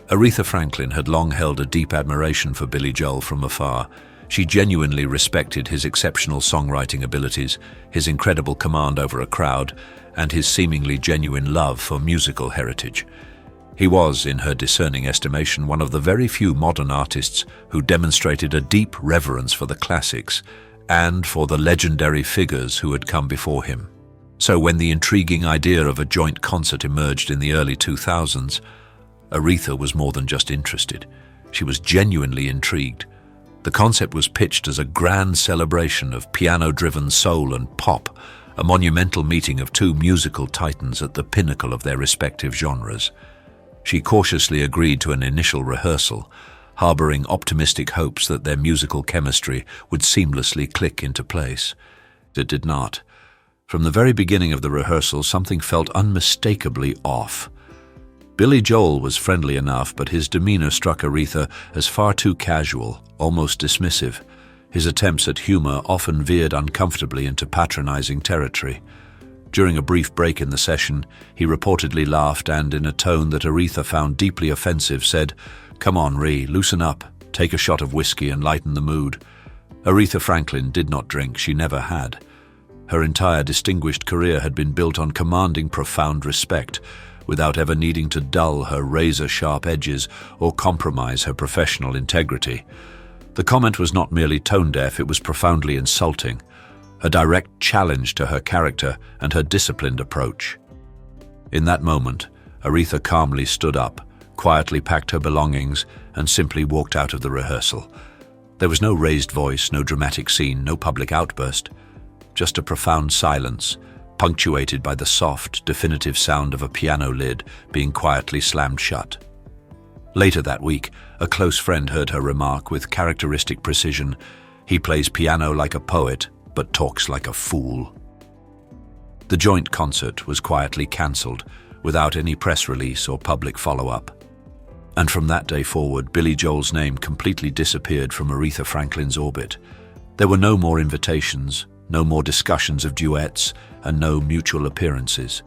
Aretha Franklin had long held a deep admiration for Billy Joel from afar. She genuinely respected his exceptional songwriting abilities, his incredible command over a crowd, and his seemingly genuine love for musical heritage. He was, in her discerning estimation, one of the very few modern artists who demonstrated a deep reverence for the classics and for the legendary figures who had come before him. So when the intriguing idea of a joint concert emerged in the early 2000s, Aretha was more than just interested. She was genuinely intrigued. The concept was pitched as a grand celebration of piano-driven soul and pop, a monumental meeting of two musical titans at the pinnacle of their respective genres. She cautiously agreed to an initial rehearsal, harboring optimistic hopes that their musical chemistry would seamlessly click into place. It did not. From the very beginning of the rehearsal, something felt unmistakably off. Billy Joel was friendly enough, but his demeanor struck Aretha as far too casual, almost dismissive. His attempts at humor often veered uncomfortably into patronizing territory. During a brief break in the session, he reportedly laughed and, in a tone that Aretha found deeply offensive, said, "Come on, Ree, loosen up, take a shot of whiskey and lighten the mood." Aretha Franklin did not drink, she never had. Her entire distinguished career had been built on commanding profound respect, without ever needing to dull her razor-sharp edges or compromise her professional integrity. The comment was not merely tone-deaf, it was profoundly insulting, a direct challenge to her character and her disciplined approach. In that moment, Aretha calmly stood up, quietly packed her belongings, and simply walked out of the rehearsal. There was no raised voice, no dramatic scene, no public outburst, just a profound silence, punctuated by the soft, definitive sound of a piano lid being quietly slammed shut. Later that week, a close friend heard her remark with characteristic precision, "He plays piano like a poet, but talks like a fool." The joint concert was quietly cancelled, without any press release or public follow-up. And from that day forward, Billy Joel's name completely disappeared from Aretha Franklin's orbit. There were no more invitations, no more discussions of duets, and no mutual appearances.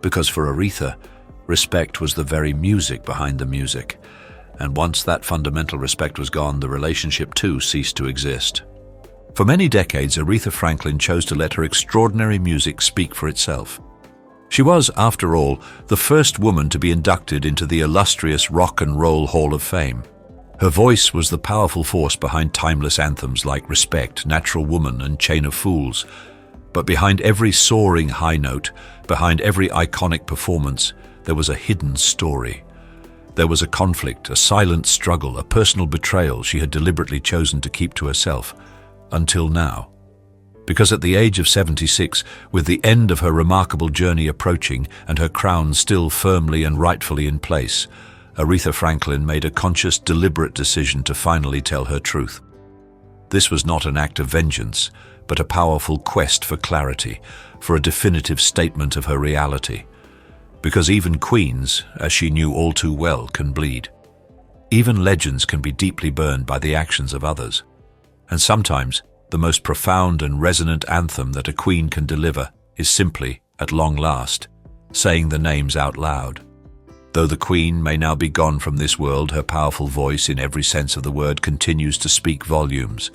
Because for Aretha, respect was the very music behind the music, and once that fundamental respect was gone, the relationship too ceased to exist. For many decades, Aretha Franklin chose to let her extraordinary music speak for itself. She was, after all, the first woman to be inducted into the illustrious Rock and Roll Hall of Fame. Her voice was the powerful force behind timeless anthems like Respect, Natural Woman, and Chain of Fools. But behind every soaring high note, behind every iconic performance, there was a hidden story. There was a conflict, a silent struggle, a personal betrayal she had deliberately chosen to keep to herself, until now. Because at the age of 76, with the end of her remarkable journey approaching and her crown still firmly and rightfully in place, Aretha Franklin made a conscious, deliberate decision to finally tell her truth. This was not an act of vengeance, but a powerful quest for clarity, for a definitive statement of her reality. Because even queens, as she knew all too well, can bleed. Even legends can be deeply burned by the actions of others. And sometimes, the most profound and resonant anthem that a queen can deliver is simply, at long last, saying the names out loud. Though the queen may now be gone from this world, her powerful voice, in every sense of the word, continues to speak volumes.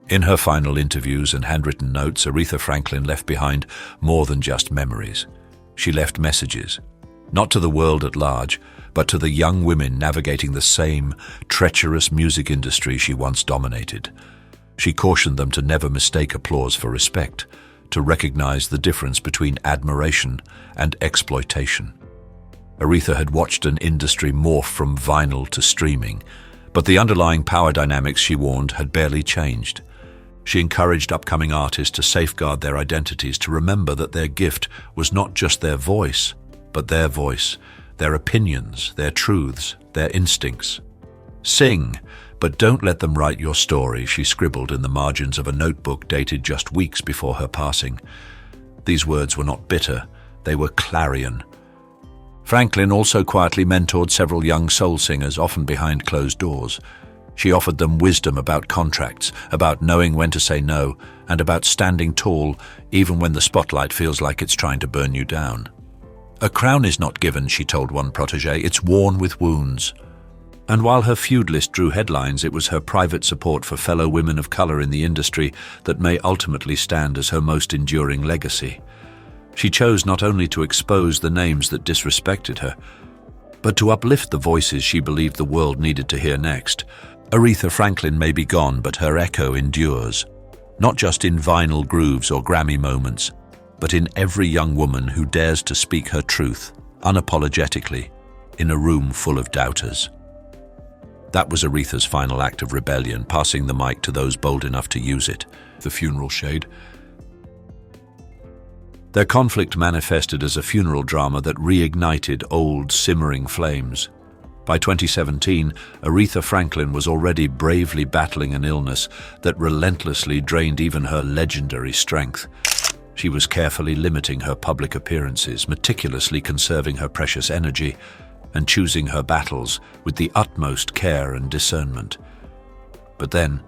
In her final interviews and handwritten notes, Aretha Franklin left behind more than just memories. She left messages, not to the world at large, but to the young women navigating the same treacherous music industry she once dominated. She cautioned them to never mistake applause for respect, to recognize the difference between admiration and exploitation. Aretha had watched an industry morph from vinyl to streaming, but the underlying power dynamics, she warned, had barely changed. She encouraged upcoming artists to safeguard their identities, to remember that their gift was not just their voice, but their voice, their opinions, their truths, their instincts. Sing, but don't let them write your story, she scribbled in the margins of a notebook dated just weeks before her passing. These words were not bitter, they were clarion. Franklin also quietly mentored several young soul singers, often behind closed doors. She offered them wisdom about contracts, about knowing when to say no, and about standing tall even when the spotlight feels like it's trying to burn you down. A crown is not given, she told one protégé, it's worn with wounds. And while her feud list drew headlines, it was her private support for fellow women of color in the industry that may ultimately stand as her most enduring legacy. She chose not only to expose the names that disrespected her, but to uplift the voices she believed the world needed to hear next. Aretha Franklin may be gone, but her echo endures, not just in vinyl grooves or Grammy moments, but in every young woman who dares to speak her truth, unapologetically, in a room full of doubters. That was Aretha's final act of rebellion, passing the mic to those bold enough to use it. The funeral shade. Their conflict manifested as a funeral drama that reignited old, simmering flames. By 2017, Aretha Franklin was already bravely battling an illness that relentlessly drained even her legendary strength. She was carefully limiting her public appearances, meticulously conserving her precious energy, and choosing her battles with the utmost care and discernment. But then,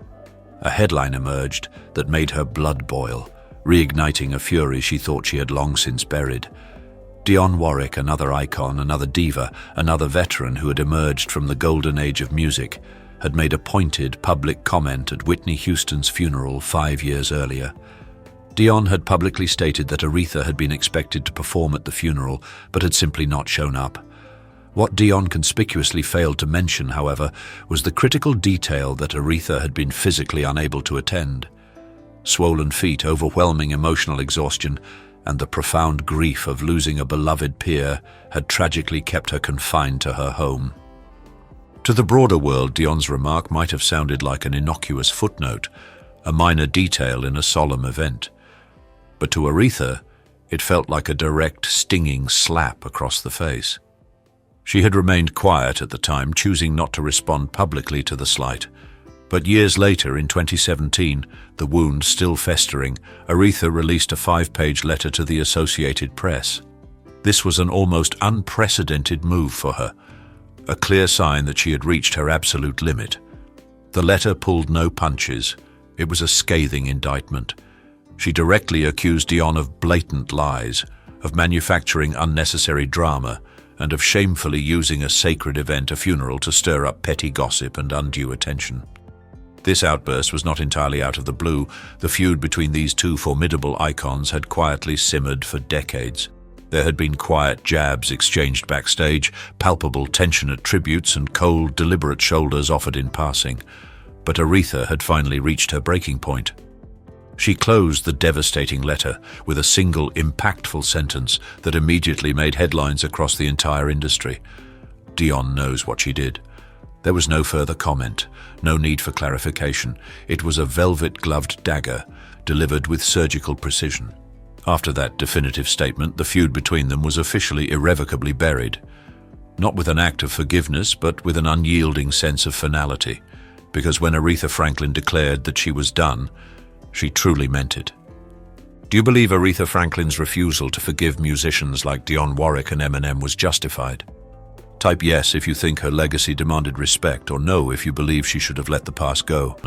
a headline emerged that made her blood boil, reigniting a fury she thought she had long since buried. Dionne Warwick, another icon, another diva, another veteran who had emerged from the golden age of music, had made a pointed public comment at Whitney Houston's funeral 5 years earlier. Dionne had publicly stated that Aretha had been expected to perform at the funeral, but had simply not shown up. What Dionne conspicuously failed to mention, however, was the critical detail that Aretha had been physically unable to attend. Swollen feet, overwhelming emotional exhaustion, and the profound grief of losing a beloved peer had tragically kept her confined to her home. To the broader world, Dionne's remark might have sounded like an innocuous footnote, a minor detail in a solemn event. But to Aretha, it felt like a direct, stinging slap across the face. She had remained quiet at the time, choosing not to respond publicly to the slight. But years later, in 2017, the wound still festering, Aretha released a 5-page letter to the Associated Press. This was an almost unprecedented move for her, a clear sign that she had reached her absolute limit. The letter pulled no punches. It was a scathing indictment. She directly accused Dionne of blatant lies, of manufacturing unnecessary drama, and of shamefully using a sacred event, a funeral, to stir up petty gossip and undue attention. This outburst was not entirely out of the blue. The feud between these two formidable icons had quietly simmered for decades. There had been quiet jabs exchanged backstage, palpable tension at tributes, and cold, deliberate shoulders offered in passing. But Aretha had finally reached her breaking point. She closed the devastating letter with a single impactful sentence that immediately made headlines across the entire industry. Dionne knows what she did. There was no further comment, no need for clarification. It was a velvet-gloved dagger, delivered with surgical precision. After that definitive statement, the feud between them was officially irrevocably buried. Not with an act of forgiveness, but with an unyielding sense of finality, because when Aretha Franklin declared that she was done, she truly meant it. Do you believe Aretha Franklin's refusal to forgive musicians like Dionne Warwick and Eminem was justified? Type yes if you think her legacy demanded respect, or no if you believe she should have let the past go.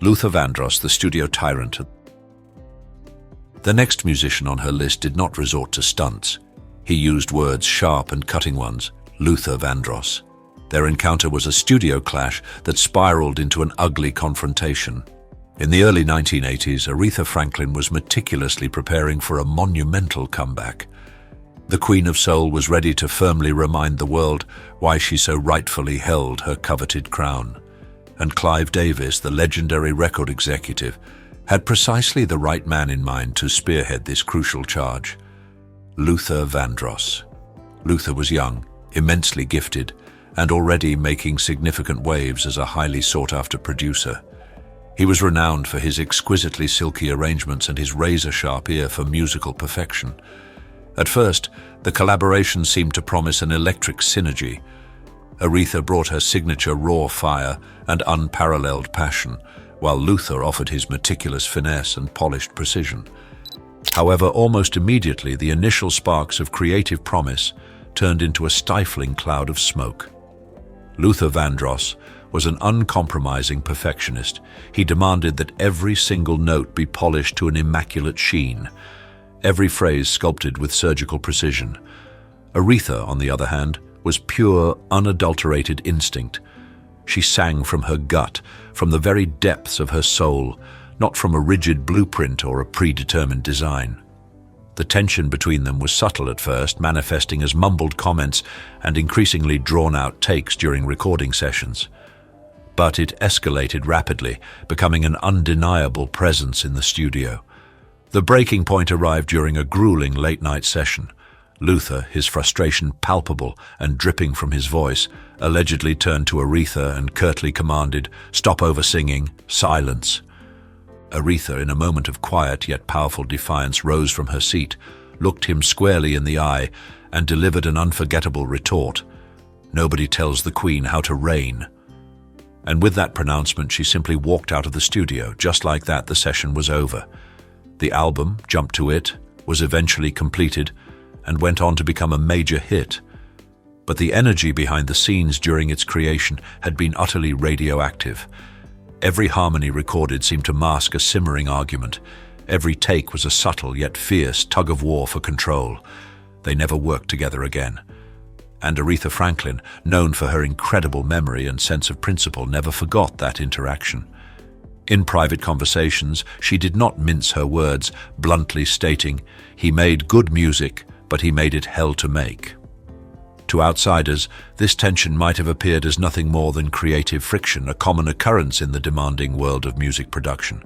Luther Vandross, the studio tyrant. The next musician on her list did not resort to stunts. He used words, sharp and cutting ones. Luther Vandross. Their encounter was a studio clash that spiraled into an ugly confrontation. In the early 1980s, Aretha Franklin was meticulously preparing for a monumental comeback. The Queen of Soul was ready to firmly remind the world why she so rightfully held her coveted crown. And Clive Davis, the legendary record executive, had precisely the right man in mind to spearhead this crucial charge. Luther Vandross. Luther was young, immensely gifted, and already making significant waves as a highly sought-after producer. He was renowned for his exquisitely silky arrangements and his razor-sharp ear for musical perfection. At first, the collaboration seemed to promise an electric synergy. Aretha brought her signature raw fire and unparalleled passion, while Luther offered his meticulous finesse and polished precision. However, almost immediately, the initial sparks of creative promise turned into a stifling cloud of smoke. Luther Vandross was an uncompromising perfectionist. He demanded that every single note be polished to an immaculate sheen, every phrase sculpted with surgical precision. Aretha, on the other hand, was pure, unadulterated instinct. She sang from her gut, from the very depths of her soul, not from a rigid blueprint or a predetermined design. The tension between them was subtle at first, manifesting as mumbled comments and increasingly drawn-out takes during recording sessions. But it escalated rapidly, becoming an undeniable presence in the studio. The breaking point arrived during a grueling late-night session. Luther, his frustration palpable and dripping from his voice, allegedly turned to Aretha and curtly commanded, "Stop over-singing, silence." Aretha, in a moment of quiet yet powerful defiance, rose from her seat, looked him squarely in the eye, and delivered an unforgettable retort. "Nobody tells the Queen how to reign." And with that pronouncement, she simply walked out of the studio. Just like that, the session was over. The album, Jump to It, was eventually completed and went on to become a major hit. But the energy behind the scenes during its creation had been utterly radioactive. Every harmony recorded seemed to mask a simmering argument. Every take was a subtle yet fierce tug-of-war for control. They never worked together again. And Aretha Franklin, known for her incredible memory and sense of principle, never forgot that interaction. In private conversations, she did not mince her words, bluntly stating, "He made good music, but he made it hell to make." To outsiders, this tension might have appeared as nothing more than creative friction, a common occurrence in the demanding world of music production.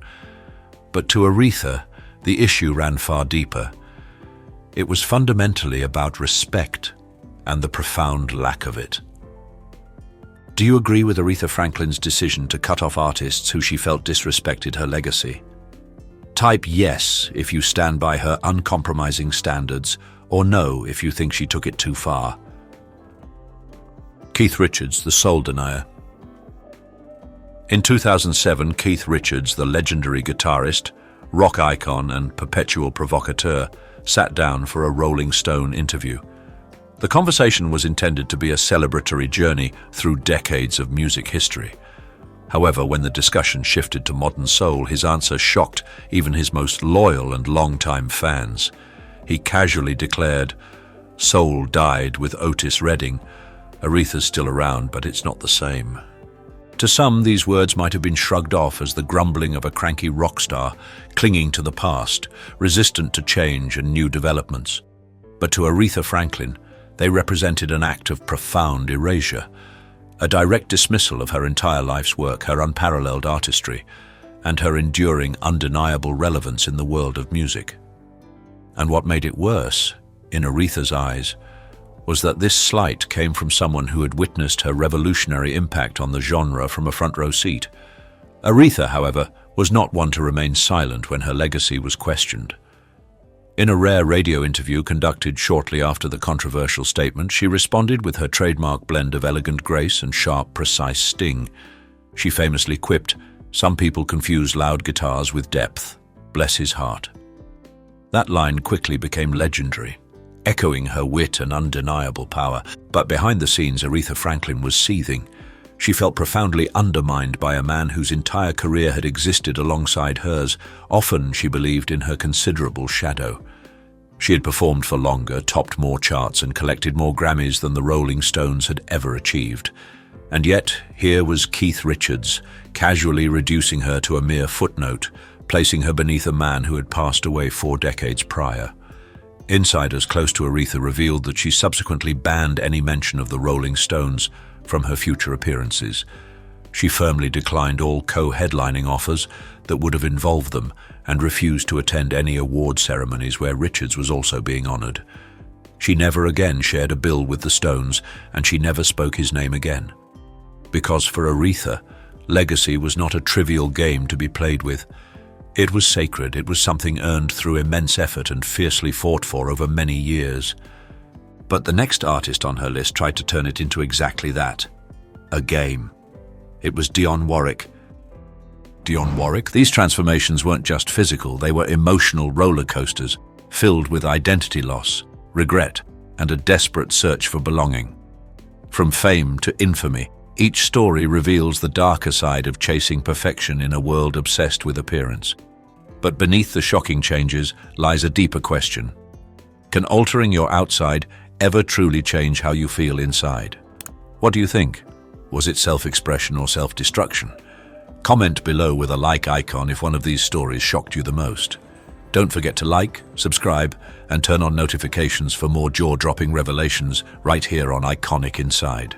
But to Aretha, the issue ran far deeper. It was fundamentally about respect and the profound lack of it. Do you agree with Aretha Franklin's decision to cut off artists who she felt disrespected her legacy? Type yes if you stand by her uncompromising standards, or no if you think she took it too far. Keith Richards, the soul denier. In 2007, Keith Richards, the legendary guitarist, rock icon and perpetual provocateur, sat down for a Rolling Stone interview. The conversation was intended to be a celebratory journey through decades of music history. However, when the discussion shifted to modern soul, his answer shocked even his most loyal and long-time fans. He casually declared, "Soul died with Otis Redding. Aretha's still around, but it's not the same." To some, these words might have been shrugged off as the grumbling of a cranky rock star, clinging to the past, resistant to change and new developments. But to Aretha Franklin, they represented an act of profound erasure, a direct dismissal of her entire life's work, her unparalleled artistry, and her enduring, undeniable relevance in the world of music. And what made it worse, in Aretha's eyes, was that this slight came from someone who had witnessed her revolutionary impact on the genre from a front-row seat. Aretha, however, was not one to remain silent when her legacy was questioned. In a rare radio interview conducted shortly after the controversial statement, she responded with her trademark blend of elegant grace and sharp, precise sting. She famously quipped, "Some people confuse loud guitars with depth. Bless his heart." That line quickly became legendary, echoing her wit and undeniable power. But behind the scenes, Aretha Franklin was seething. She felt profoundly undermined by a man whose entire career had existed alongside hers. Often she believed in her considerable shadow. She had performed for longer, topped more charts, and collected more Grammys than the Rolling Stones had ever achieved. And yet, here was Keith Richards, casually reducing her to a mere footnote, placing her beneath a man who had passed away 4 decades prior. Insiders close to Aretha revealed that she subsequently banned any mention of the Rolling Stones from her future appearances. She firmly declined all co-headlining offers that would have involved them and refused to attend any award ceremonies where Richards was also being honored. She never again shared a bill with the Stones, and she never spoke his name again. Because for Aretha, legacy was not a trivial game to be played with. It was sacred. It was something earned through immense effort and fiercely fought for over many years. But the next artist on her list tried to turn it into exactly that, a game. It was Dionne Warwick. Dionne Warwick? These transformations weren't just physical, they were emotional roller coasters, filled with identity loss, regret, and a desperate search for belonging. From fame to infamy, each story reveals the darker side of chasing perfection in a world obsessed with appearance. But beneath the shocking changes lies a deeper question. Can altering your outside ever truly change how you feel inside? What do you think? Was it self-expression or self-destruction? Comment below with a like icon if one of these stories shocked you the most. Don't forget to like, subscribe, and turn on notifications for more jaw-dropping revelations right here on Iconic Inside.